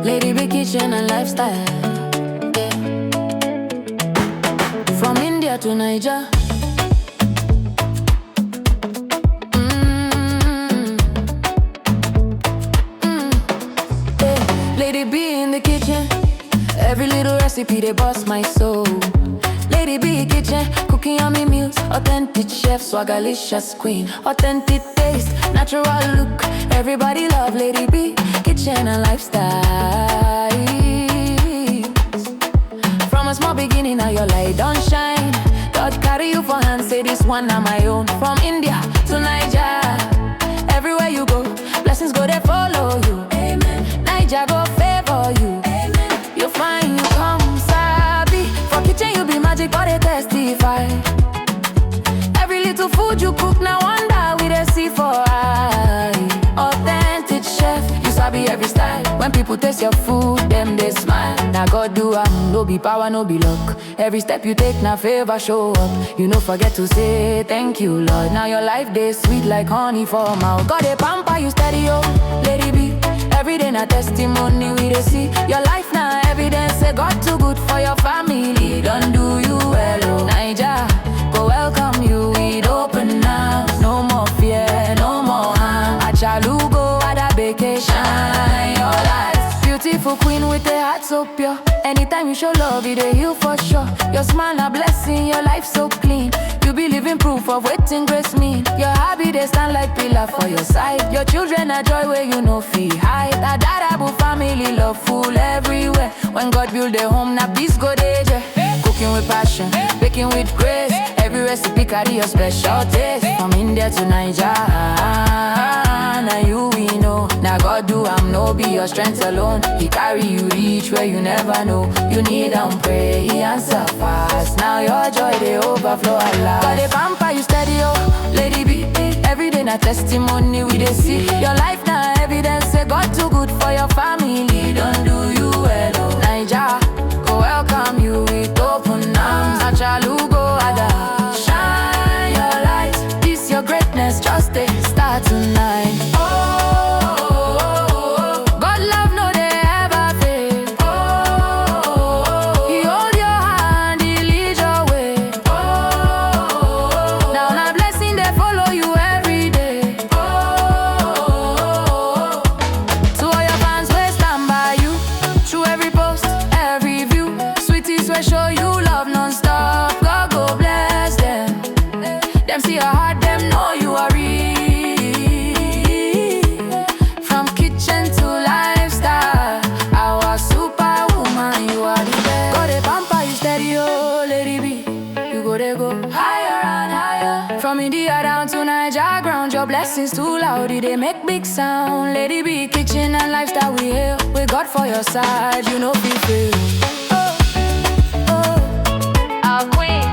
Lady B kitchen and lifestyle, yeah. From India to Niger. Yeah. Lady B in the kitchen, every little recipe they bust my soul. Lady B kitchen, cooking yummy meals, authentic chef, swagalicious queen, authentic taste, natural look. Everybody love Lady B kitchen and lifestyle. From a small beginning, now your light don't shine. God carry you for hand, say this one na my own. From India to Niger, everywhere you go, blessings go they follow you. Amen. Niger go favor you. Amen. You find you come sabi. For kitchen you be magic, but they testify. Every little food you cook, now wonder we they see for eye. Authentic chef, you sabi every style. When people taste your food, them they smile. Now God do no be power, no be luck. Every step you take, now favor show up. You no forget to say thank you, Lord. Now your life they sweet like honey for mouth. God they pamper you steady, oh, Lady B. Every day na testimony we they see. Your life now evidence, say God too good for your family. Don't do you well, oh. Niger, go welcome you with open arms. No more fear, no more harm. Achalugo at a vacation, your life. Beautiful queen with a heart so pure. Anytime you show love, it a heal for sure. Your smile a blessing, your life so clean. You be living proof of waiting grace mean. Your hobby they stand like pillar for your side. Your children are joy where you know feel hide. That Dadabu family love full everywhere. When God build a home, now peace go there. Cooking with passion, baking with grace. Every recipe carry your special taste. From India to Niger, now you we know. Now God do no be your strength alone. He carry you reach where you never know. You need and pray, he answer fast. Now your joy they overflow a lot. God they pamper you steady, oh, Lady B. Every day na testimony we they see. Your life now evidence, say God too good for your family. Don't do you well, oh. Niger, go welcome you with open arms. Achalugo ada, shine your light. This your greatness, just a start tonight. Show you love non-stop, God go bless them. Them see your heart, them know you are real. From kitchen to lifestyle, our superwoman, you are the best. Go they pamper you steady, oh, Lady B. You go they go higher and higher. From India down to Niger ground, your blessings too loud, they make big sound. Lady B, kitchen and lifestyle, we hail. With God for your side, you know be fail. Our queen,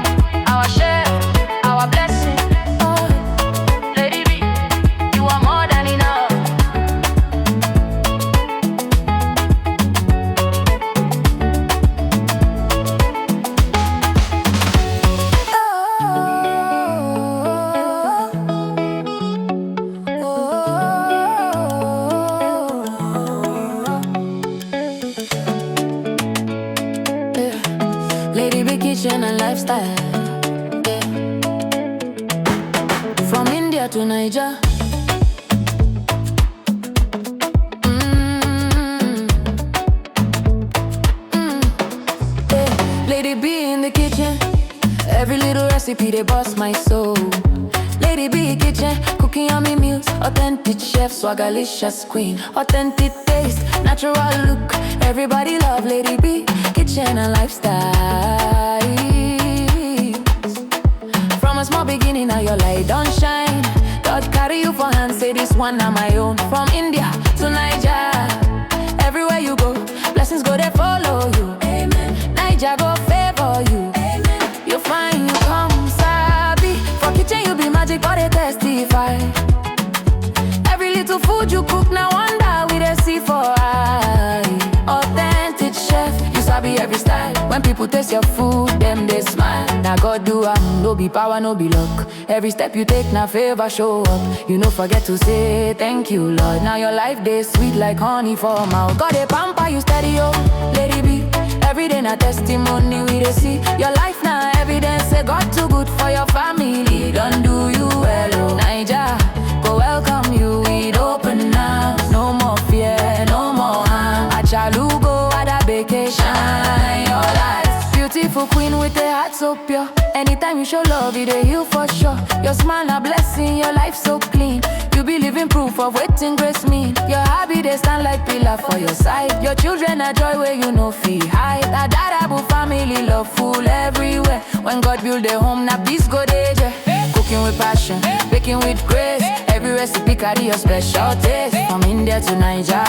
our chef, our blessing. Oh, Lady B, you are more than enough. Lady B kitchen and lifestyle, yeah. From India to Niger. Yeah. Lady B in the kitchen, every little recipe they bust my soul. Lady B kitchen, cooking yummy meals, authentic chef, swagalicious queen, authentic taste, natural look. Everybody love Lady B kitchen and lifestyle. From a small beginning, now your light don't shine. God carry you for hand, say this one na my own. From India to Niger, everywhere you go, blessings go they follow you. Amen. Niger go favor you. Amen. You find you come sabi. For kitchen you be magic, but they testify. Every little food you cook, now wonder we they see for eye. Authentic chef, you sabi every every style. When people taste your food, them they smile. Now God do no be power, no be luck. Every step you take, now favor show up. You no forget to say thank you, Lord. Now your life day sweet like honey for a mouth. God a pamper you steady, oh, let it be. Every day na testimony we dey see. Your life na evidence say God too good for your family. Don't do you well, oh Naija, go welcome you with open arms. No more fear, no more harm. Achalu go Adabeke, shine your light. Beautiful queen with a heart so pure. Anytime you show love, it dey heal for sure. Your smile a blessing, your life so clean. You be living proof of waiting grace mean. Your hobby they stand like pillar for your side. Your children are joy where you no feel hide. That Dadabu family love full everywhere. When God build a home, now peace go there. Cooking with passion, baking with grace. Every recipe carry your special taste. From India to Nigeria.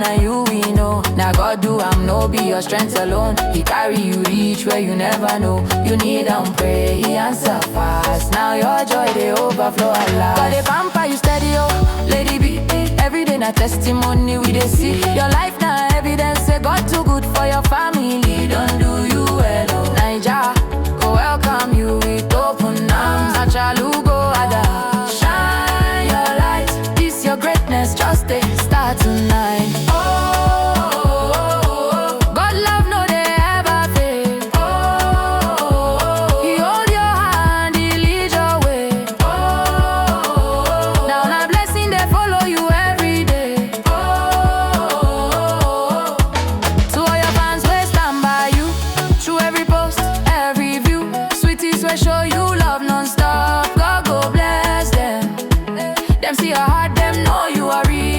Now you we know. Now God do no be your strength alone. He carry you reach where you never know. You need pray, he answer fast. Now your joy they overflow a lot. God they pamper you steady, oh, lady be. Every day na testimony we dey see. Your life na evidence say God too good for your family. Don't do you well, oh Naija, go welcome you with open arms. Achalu go Ada, shine your light. This your greatness just dey start tonight. Show you love non-stop. God go bless them. Them see your heart, them know you are real.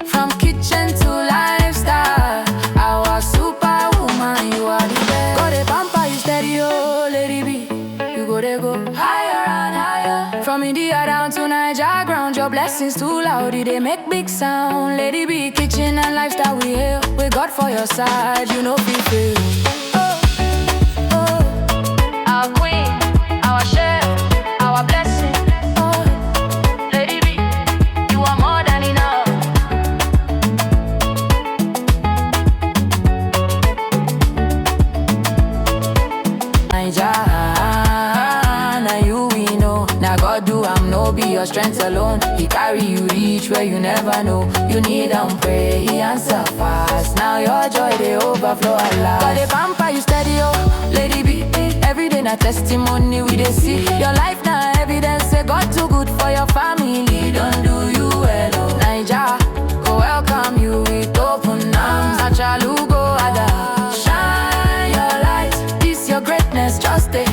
From kitchen to lifestyle, our superwoman, you are the best. God they pamper you steady, oh lady be. You go they go higher and higher. From India down to Nigeria ground, your blessings too loud, they make big sound. Lady be, kitchen and lifestyle we hail. With God for your side, you know feel free. Our queen, our chef, our blessing. Oh, Lady B, you are more than enough. Naija, now you we know. Now God do no be your strength alone. He carry you reach where you never know. You need pray, he answer fast. Now your joy they overflow a lot. God they pamper you steady, oh lady be. Every day na testimony we dey see. Your life na evidence say God too good for your family. Don't do you well, oh Naija, go welcome you with open arms. Achalu go Ada, shine your light. This your greatness just stay